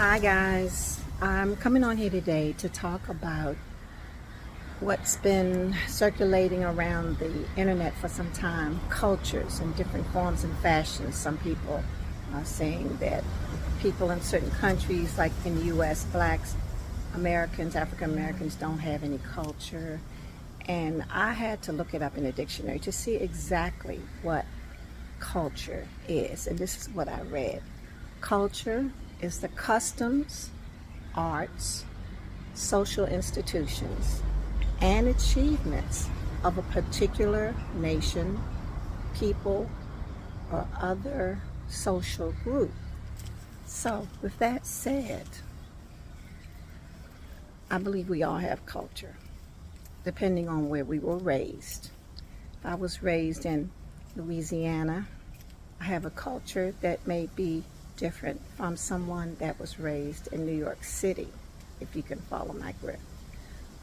Hi guys, I'm coming on here today to talk about what's been circulating around the internet for some time, cultures in different forms and fashions. Some people are saying that people in certain countries, like in the US, blacks, Americans, African Americans don't have any culture. And I had to look it up in a dictionary to see exactly what culture is. And this is what I read. Culture is the customs, arts, social institutions, and achievements of a particular nation, people, or other social group. So, with that said, I believe we all have culture, depending on where we were raised. If I was raised in Louisiana, I have a culture that may be different from someone that was raised in New York City, if you can follow my grip.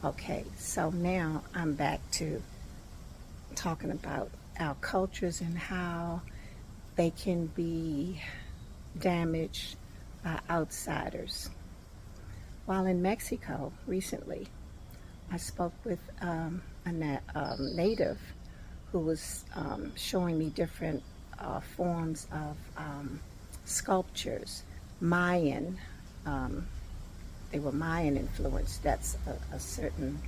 Okay, so now I'm back to talking about our cultures and how they can be damaged by outsiders. While in Mexico recently, I spoke with a native who was showing me different forms of sculptures, Mayan. They were Mayan influenced. That's a certain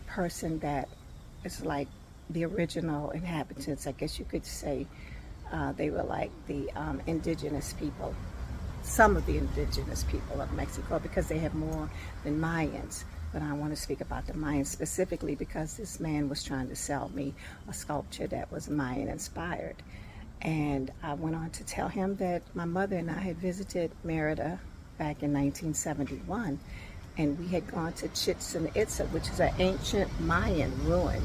person that is like the original inhabitants, I guess you could say. They were like the indigenous people, some of the indigenous people of Mexico, because they have more than Mayans. But I want to speak about the Mayans specifically because this man was trying to sell me a sculpture that was Mayan inspired. And I went on to tell him that my mother and I had visited Merida back in 1971, and we had gone to Chichen Itza, which is an ancient Mayan ruin.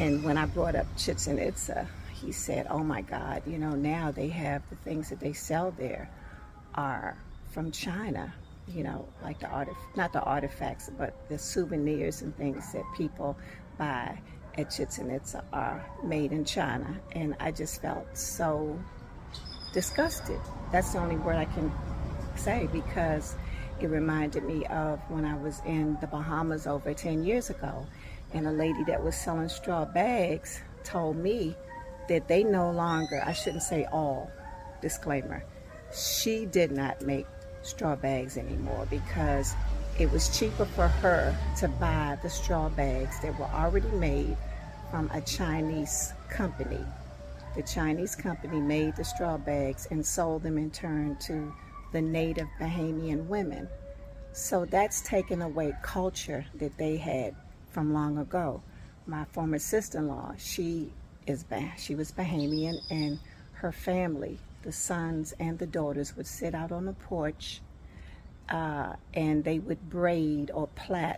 And when I brought up Chichen Itza, he said, oh my God, you know, now they have the things that they sell there are from China, you know, like not the artifacts, but the souvenirs and things that people buy at Chichen Itza are made in China. And I just felt so disgusted. That's the only word I can say, because it reminded me of when I was in the Bahamas over 10 years ago, and a lady that was selling straw bags told me that they no longer, I shouldn't say all, disclaimer, she did not make straw bags anymore because it was cheaper for her to buy the straw bags that were already made from a Chinese company. The Chinese company made the straw bags and sold them in turn to the native Bahamian women. So that's taken away culture that they had from long ago. My former sister-in-law, she was Bahamian, and her family, the sons and the daughters, would sit out on the porch and they would braid or plait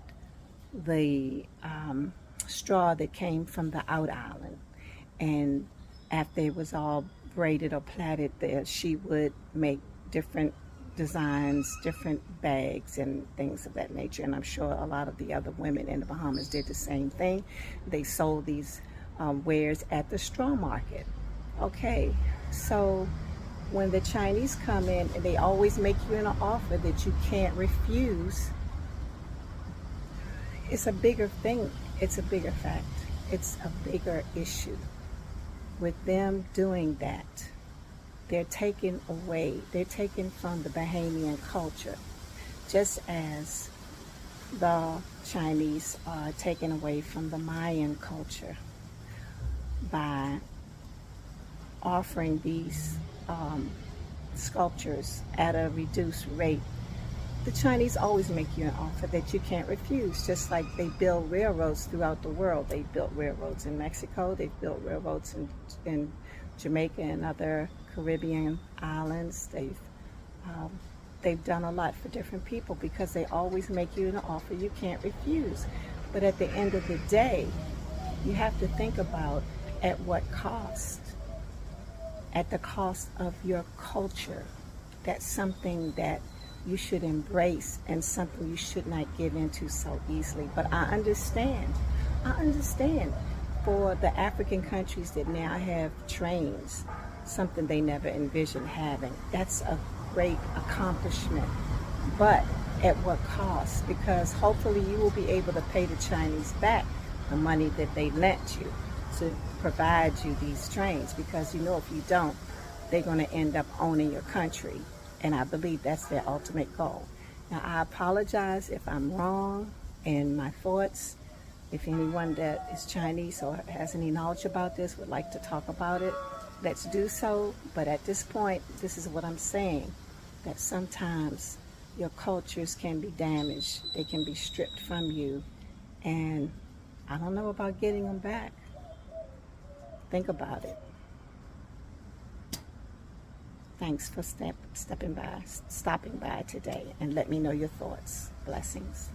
the straw that came from the out island. And after it was all braided or plaited there, she would make different designs, different bags and things of that nature. And I'm sure a lot of the other women in the Bahamas did the same thing. They sold these wares at the straw market. Okay, so when the Chinese come in, and they always make you an offer that you can't refuse, it's a bigger thing. It's a bigger fact. It's a bigger issue. With them doing that, they're taking from the Bahamian culture, just as the Chinese are taken away from the Mayan culture by offering these sculptures at a reduced rate. The Chinese always make you an offer that you can't refuse, just like they build railroads throughout the world. They built railroads in Mexico, they've built railroads in Jamaica and other Caribbean islands. They've done a lot for different people because they always make you an offer you can't refuse. But at the end of the day, you have to think about at what cost. At the cost of your culture. That's something that you should embrace and something you should not give into so easily. But I understand for the African countries that now have trains, something they never envisioned having. That's a great accomplishment, but at what cost? Because hopefully you will be able to pay the Chinese back the money that they lent you to provide you these trains, because you know if you don't, they're going to end up owning your country, and I believe that's their ultimate goal. Now, I apologize if I'm wrong in my thoughts. If anyone that is Chinese or has any knowledge about this would like to talk about it, let's do so. But at this point, this is what I'm saying, that sometimes your cultures can be damaged. They can be stripped from you. And I don't know about getting them back. Think about it. Thanks for stopping by today, and let me know your thoughts. Blessings.